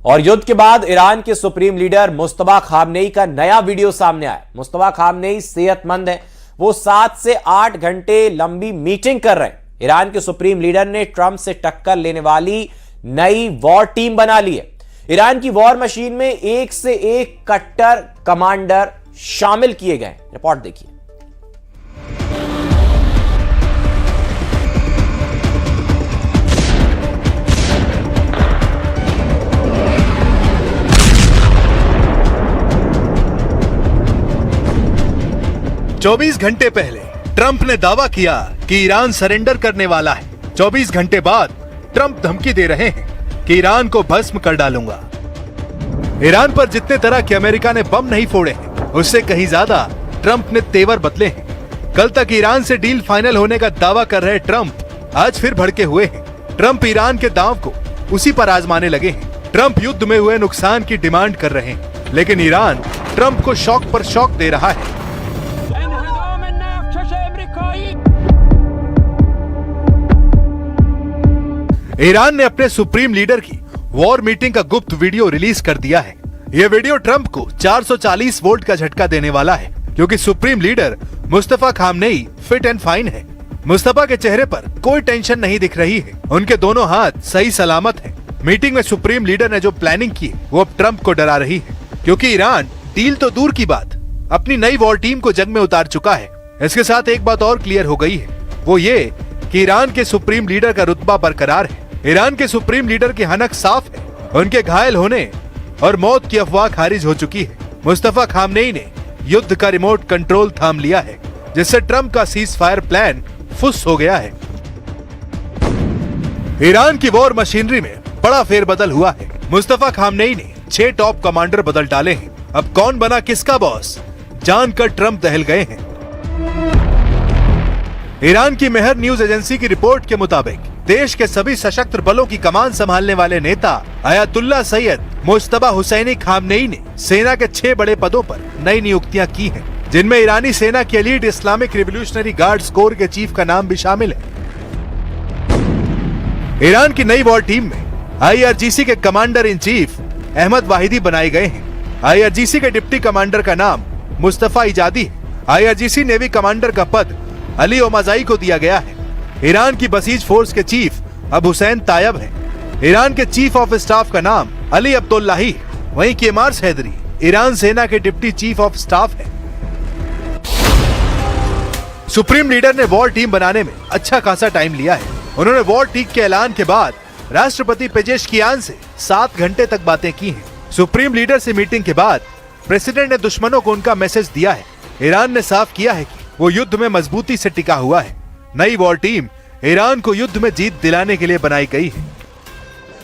और युद्ध के बाद ईरान के सुप्रीम लीडर मुस्तफा खामनेई का नया वीडियो सामने आया। मुस्तफा खामनेई सेहतमंद है, वो 7 से 8 घंटे लंबी मीटिंग कर रहे हैं। ईरान के सुप्रीम लीडर ने ट्रंप से टक्कर लेने वाली नई वॉर टीम बना ली है। ईरान की वॉर मशीन में एक से एक कट्टर कमांडर शामिल किए गए। रिपोर्ट देखिए। चौबीस घंटे पहले ट्रंप ने दावा किया कि ईरान सरेंडर करने वाला है। 24 घंटे बाद ट्रंप धमकी दे रहे हैं कि ईरान को भस्म कर डालूंगा। ईरान पर जितने तरह के अमेरिका ने बम नहीं फोड़े हैं, उससे कहीं ज्यादा ट्रंप ने तेवर बदले हैं। कल तक ईरान से डील फाइनल होने का दावा कर रहे ट्रंप आज फिर भड़के हुए हैं। ट्रंप ईरान के दांव को उसी पर आजमाने लगे हैं। ट्रंप युद्ध में हुए नुकसान की डिमांड कर रहे हैं, लेकिन ईरान ट्रंप को शौक पर शौक दे रहा है। ईरान ने अपने सुप्रीम लीडर की वॉर मीटिंग का गुप्त वीडियो रिलीज कर दिया है। यह वीडियो ट्रंप को 440 वोल्ट का झटका देने वाला है, क्योंकि supreme leader Mustafa Khamenei fit and fine है। मुस्तफा के चेहरे पर कोई टेंशन नहीं दिख रही है, उनके दोनों हाथ सही सलामत हैं। मीटिंग में सुप्रीम लीडर ने जो प्लानिंग की वो अब ट्रंप को डरा रही है, क्योंकि ईरान डील तो दूर की बात अपनी नई वॉर टीम को जंग में उतार चुका है। इसके साथ एक बात और क्लियर हो गई है, वो ये कि ईरान के सुप्रीम लीडर का रुतबा बरकरार है। ईरान के सुप्रीम लीडर की हनक साफ है, उनके घायल होने और मौत की अफवाह खारिज हो चुकी है। मुस्तफा खामनेई ने युद्ध का रिमोट कंट्रोल थाम लिया है, जिससे ट्रंप का सीज फायर प्लान फुस हो गया है। ईरान की वॉर मशीनरी में बड़ा फेरबदल हुआ है। मुस्तफा खामनेई ने 6 टॉप कमांडर बदल डाले हैं। अब कौन बना किसका बॉस जानकर ट्रंप दहल गए हैं। ईरान की मेहर न्यूज एजेंसी की रिपोर्ट के मुताबिक देश के सभी सशस्त्र बलों की कमान संभालने वाले नेता अयातुल्ला सैयद मुज्तबा हुसैनी खामनेई ने सेना के 6 बड़े पदों पर नई नियुक्तियां की हैं, जिनमें ईरानी सेना के elite Islamic Revolutionary Guards Corps के चीफ का नाम भी शामिल है। ईरान की नई वॉर टीम में IRGC के commander in chief Ahmad Vahidi बनाए गए हैं। IRGC के डिप्टी कमांडर का नाम मुस्तफा इजादी है। IRGC नेवी कमांडर का पद अली ओमाजाई को दिया गया है। ईरान की बसीज फोर्स के चीफ अब हुसैन तायब हैं। ईरान के चीफ ऑफ स्टाफ का नाम अली अब्दुल्लाही है। वहीं केमार्स हैदरी ईरान सेना के डिप्टी चीफ ऑफ स्टाफ हैं। सुप्रीम लीडर ने वॉर टीम बनाने में अच्छा खासा टाइम लिया है। उन्होंने वॉर टीम के ऐलान के बाद राष्ट्रपति पेजेशकियान से 7 घंटे तक बातें की हैं। सुप्रीम लीडर से मीटिंग के बाद प्रेसिडेंट ने दुश्मनों को उनका मैसेज दिया है। ईरान ने साफ किया है कि वो युद्ध में मजबूती से टिका हुआ है। नई वॉर टीम ईरान को युद्ध में जीत दिलाने के लिए बनाई गई है।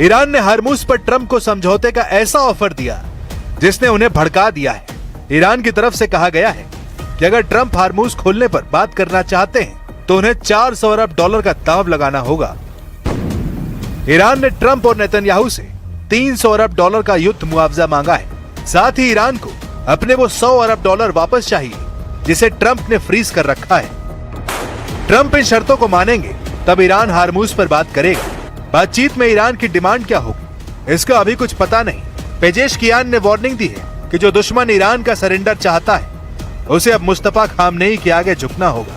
ईरान ने हरमुज पर ट्रंप को समझौते का ऐसा ऑफर दिया जिसने उन्हें भड़का दिया है। ईरान की तरफ से कहा गया है कि अगर ट्रंप हरमुज खोलने पर बात करना चाहते हैं तो उन्हें 400 अरब डॉलर का दांव लगाना होगा। ईरान ने ट्रंप और नेतन्याहू से 300 अरब डॉलर का युद्ध मुआवजा मांगा है। साथ ही ईरान को अपने वो 100 अरब डॉलर वापस चाहिए जिसे ट्रंप ने फ्रीज कर रखा है। ट्रंप इन शर्तों को मानेंगे तब ईरान हरमुज पर बात करेगा। बातचीत में ईरान की डिमांड क्या होगी इसका अभी कुछ पता नहीं। पेजेशकियान ने वार्निंग दी है कि जो दुश्मन ईरान का सरेंडर चाहता है उसे अब मुस्तफा खामनेई के आगे झुकना होगा।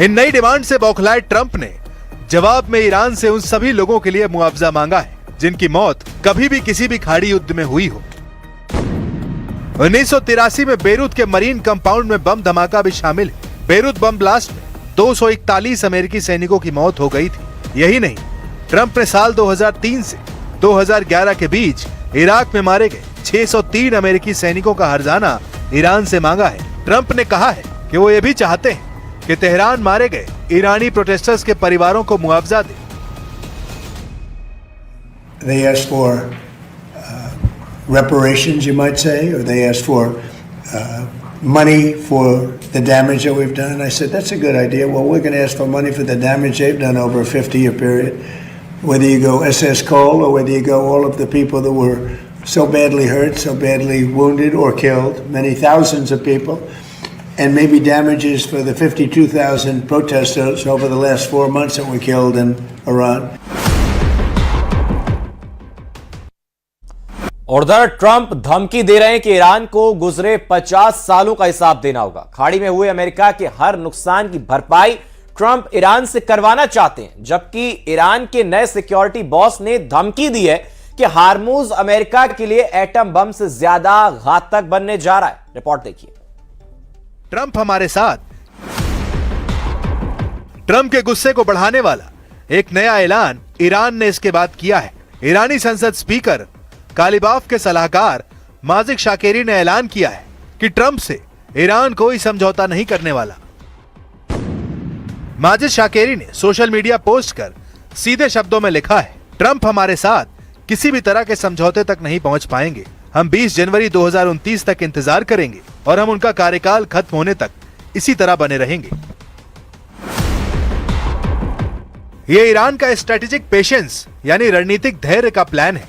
इन नई डिमांड से बौखलाए ट्रंप ने जवाब में ईरान से उन सभी लोगों के लिए मुआवजा मांगा है जिनकी मौत कभी भी किसी भी खाड़ी युद्ध में हुई हो। 1983 में बेरूत के मरीन कंपाउंड में बम धमाका भी शामिल है। बेरूत बम ब्लास्ट में 241 अमेरिकी सैनिकों की मौत हो गई थी। यही नहीं, ट्रंप ने साल 2003 से 2011 के बीच इराक में मारे गए 603 अमेरिकी सैनिकों का हर्जाना ईरान से मांगा है। ट्रंप ने कहा है कि वो ये भी चाहते हैं कि तेहरान मारे गए ईरानी प्रोटेस्टर्स के परिवारों को मुआवजा दे। They asked for reparations, you might say, or they asked for money for the damage that we've done. I said, that's a good idea. Well, we're going to ask for money for the damage they've done over a 50-year period. Whether you go SS Cole or whether you go all of the people that were so badly hurt, so badly wounded or killed, many thousands of people, and maybe damages for the 52,000 protesters over the last 4 months that were killed in Iran. और उधर Trump धमकी दे रहे हैं कि Iran को गुजरे 50 सालों का हिसाब देना होगा। खाड़ी में हुए अमेरिका के हर नुकसान की भरपाई ट्रंप ईरान से करवाना चाहते हैं, जबकि ईरान के नए सिक्योरिटी बॉस ने धमकी दी है कि हार्मूज अमेरिका के लिए एटम बम से ज्यादा घातक बनने जा रहा है। रिपोर्ट देखिए। ट्रंप हमारे साथ। ट्रंप के गुस्से को बढ़ाने वाला एक नया ऐलान ईरान ने इसके बाद किया है। ईरानी संसद स्पीकर कालिबाफ के सलाहकार माजिद शाकेरी ने ऐलान किया है कि ट्रंप से ईरान कोई समझौता नहीं करने वाला। माजिद शाकेरी ने सोशल मीडिया पोस्ट कर सीधे शब्दों में लिखा है, ट्रंप हमारे साथ किसी भी तरह के समझौते तक नहीं पहुंच पाएंगे। हम 20 जनवरी 2029 तक इंतजार करेंगे और हम उनका कार्यकाल खत्म होने तक इसी तरह बने रहेंगे। यह ईरान का स्ट्रेटेजिक पेशेंस यानी रणनीतिक धैर्य का प्लान है,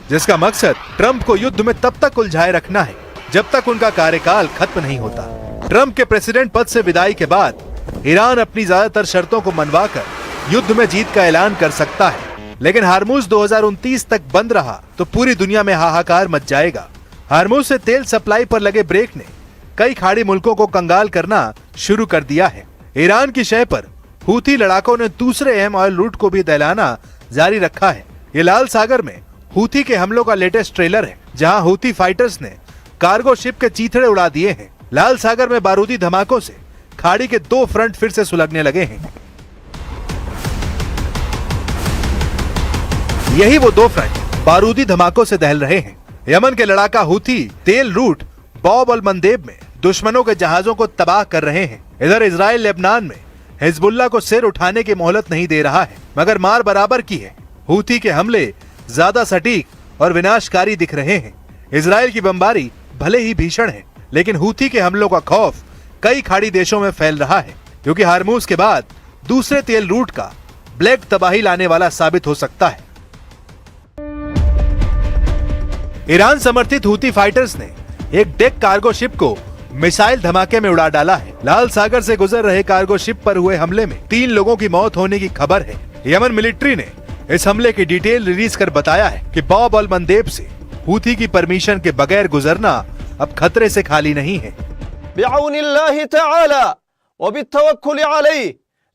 जिसका मकसद ट्रंप को युद्ध में तब तक उलझाए रखना है जब तक उनका कार्यकाल खत्म नहीं होता। ट्रंप के प्रेसिडेंट पद से विदाई के बाद ईरान अपनी ज्यादातर शर्तों को मनवाकर युद्ध में जीत का ऐलान कर सकता है, लेकिन हार्मूज 2029 तक बंद रहा तो पूरी दुनिया में हाहाकार मच जाएगा। हार्मूज से तेल सप्लाई पर लगे ब्रेक ने कई खाड़ी मुल्कों को कंगाल करना शुरू कर दिया है। ईरान की शय पर हूथी लड़ाकों ने दूसरे अहम ऑयल रूट को भी दहलाना जारी रखा है। ये लाल सागर में हूथी के हमलों का लेटेस्ट ट्रेलर है, जहां हूथी फाइटर्स ने कार्गो शिप के चीथड़े उड़ा दिए हैं। लाल सागर में बारूदी धमाकों से खाड़ी के 2 फ्रंट फिर से सुलगने लगे हैं। यही वो 2 फ्रंट बारूदी धमाकों से दहल रहे हैं। यमन के लड़ाका हूथी तेल रूट बॉब अल मंदेब में दुश्मनों के जहाजों को तबाह कर रहे हैं। इधर इजराइल लेबनान में हिजबुल्लाह को सिर उठाने की मोहलत नहीं दे रहा है, मगर मार बराबर की है। हूथी के हमले ज्यादा सटीक और विनाशकारी दिख रहे हैं। इजराइल की बमबारी भले ही भीषण है, लेकिन हूथी के हमलों का खौफ कई खाड़ी देशों में फैल रहा है, क्योंकि हार्मूज के बाद दूसरे तेल रूट का ब्लैक तबाही लाने वाला साबित हो सकता है। ईरान समर्थित हूथी फाइटर्स ने एक डेक कार्गो शिप को मिसाइल धमाके में उड़ा डाला है। लाल सागर से गुजर रहे कार्गो शिप पर हुए हमले में 3 लोगों की मौत होने की खबर है। यमन मिलिट्री ने इस हमले की डिटेल रिलीज कर बताया है कि बॉब अल मंदेब से हूथी की परमिशन के बगैर गुजरना अब खतरे से खाली नहीं है। बिअौनिल्लाहि तआला व बित्तवक्कुल अलैहि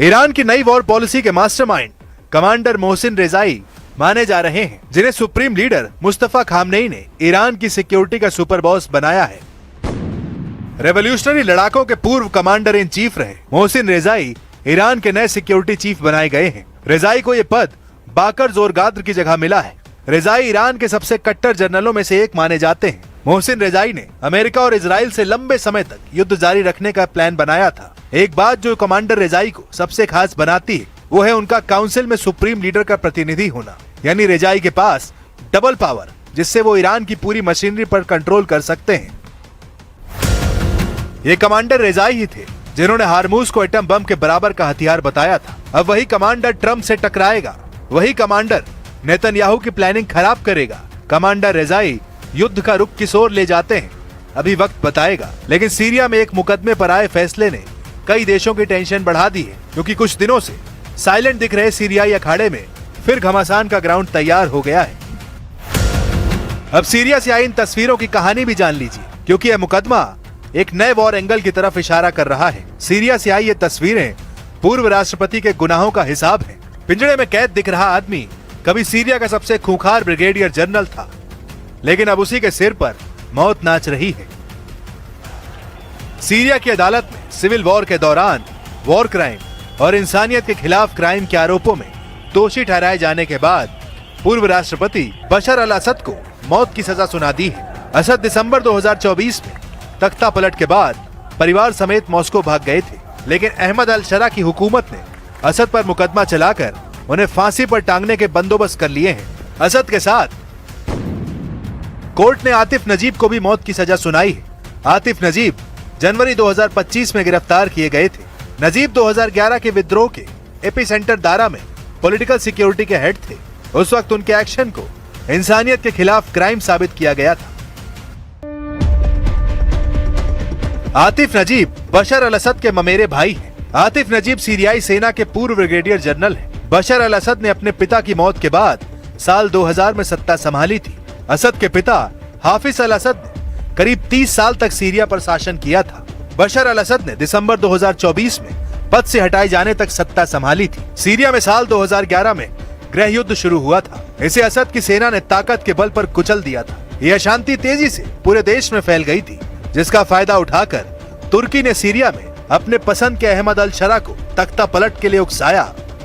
ईरान की नई वॉर पॉलिसी के मास्टरमाइंड कमांडर मोहसिन रेजाई माने जा रहे हैं, जिन्हें सुप्रीम लीडर मुस्तफा खामनेई ने ईरान की सिक्योरिटी का सुपर बॉस बनाया है। रेवोल्यूशनरी लड़ाकों के पूर्व कमांडर इन चीफ रहे मोहसिन रेजाई ईरान के नए सिक्योरिटी चीफ बनाए गए हैं। रेजाई को ये पद बाकर जोरगाद्र की जगह मिला है। रेजाई ईरान के सबसे कट्टर जनरलों में से एक माने जाते हैं। मोहसिन रेजाई ने अमेरिका और इजराइल से लंबे समय तक युद्ध जारी रखने का प्लान बनाया था। एक बात जो कमांडर रेजाई को सबसे खास बनाती है वो है उनका काउंसिल में सुप्रीम लीडर का प्रतिनिधि होना, यानी रेजाई के पास डबल पावर, जिससे वो ईरान की पूरी मशीनरी पर कंट्रोल कर सकते हैं। ये कमांडर रेजाई ही थे जिन्होंने हार्मूज को एटम बम के बराबर का हथियार बताया था। अब वही कमांडर ट्रंप से टकराएगा, वही कमांडर नेतन्याहू की प्लानिंग खराब करेगा। कमांडर रेजाई युद्ध का रुख किस ओर ले जाते हैं अभी वक्त बताएगा, लेकिन सीरिया में एक मुकदमे पर आए फैसले ने कई देशों की टेंशन बढ़ा दी है, क्योंकि कुछ दिनों से साइलेंट दिख रहे सीरियाई अखाड़े में फिर घमासान का ग्राउंड तैयार हो गया है। अब सीरिया से आई इन तस्वीरों की कहानी भी जान लीजिए, क्योंकि यह मुकदमा एक नए वॉर एंगल की तरफ इशारा कर रहा है। सीरिया से आई ये तस्वीरें पूर्व राष्ट्रपति के गुनाहों का हिसाब है। पिंजड़े में कैद दिख रहा आदमी कभी सीरिया का सबसे खूंखार ब्रिगेडियर जनरल था, लेकिन अब उसी के सिर पर मौत नाच रही है। सीरिया की अदालत में सिविल वॉर के दौरान वॉर क्राइम और इंसानियत के खिलाफ क्राइम के आरोपों में दोषी ठहराए जाने के बाद पूर्व राष्ट्रपति बशर अल असद को मौत की सजा सुना दी है। असद दिसंबर 2024 में तख्ता पलट के बाद परिवार समेत मॉस्को भाग गए थे, लेकिन अहमद अल शरा की हुकूमत ने असद पर मुकदमा चलाकर उन्हें फांसी पर टांगने के बंदोबस्त कर लिए हैं। असद के साथ कोर्ट ने आतिफ नजीब को भी मौत की सजा सुनाई है। आतिफ नजीब जनवरी 2025 में गिरफ्तार किए गए थे। नजीब 2011 के विद्रोह के एपिसेंटर दारा में पॉलिटिकल सिक्योरिटी के हेड थे। उस वक्त उनके एक्शन को इंसानियत के खिलाफ क्राइम साबित किया गया था। आतिफ नजीब बशर अल असद के ममेरे भाई हैं। आतिफ नजीब सीरियाई सेना के पूर्व ब्रिगेडियर जनरल हैं। बशर अल असद ने अपने पिता की मौत के बाद साल 2000 में सत्ता संभाली थी। असद के पिता हाफिज अल असद ने करीब 30 साल तक सीरिया पर शासन किया था। बशर अल असद ने दिसंबर 2024 में पद से हटाए जाने तक सत्ता संभाली थी। सीरिया में साल 2011 में गृह युद्ध शुरू हुआ था। इसे असद की सेना ने ताकत के बल पर कुचल दिया था। यह अशांति तेजी से पूरे देश में फैल गई थी, जिसका फायदा उठाकर तुर्की ने सीरिया में अपने पसंद के अहमद अल शरा को तख्ता पलट के लिए उकसाया।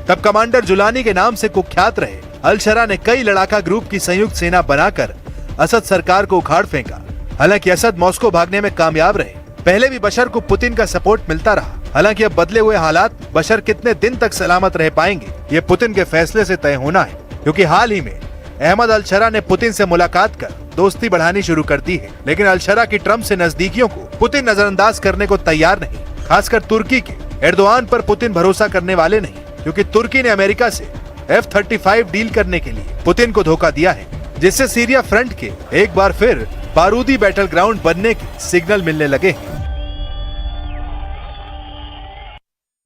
तब कमांडर जुलानी के नाम से कुख्यात रहे अल शरा ने कई लड़ाका ग्रुप की संयुक्त सेना बनाकर असद सरकार को उखाड़ फेंका। हालांकि असद मॉस्को भागने में कामयाब रहे। पहले भी बशर को पुतिन का सपोर्ट मिलता रहा। हालांकि अब बदले हुए हालात बशर कितने दिन तक सलामत रह पाएंगे, ये पुतिन के फैसले से तय होना है, क्योंकि हाल ही में अहमद अल शरा ने पुतिन से मुलाकात कर दोस्ती बढ़ानी शुरू कर दी है। लेकिन अल शरा की ट्रम्प से नजदीकियों को पुतिन नजरअंदाज करने को तैयार नहीं। खासकर तुर्की के एर्दोआन पर पुतिन भरोसा करने वाले नहीं, क्योंकि तुर्की ने अमेरिका से F-35 डील करने के लिए पुतिन को धोखा दिया है, जिससे सीरिया फ्रंट के एक बार फिर बारूदी बैटल ग्राउंड बनने के सिग्नल मिलने लगे हैं।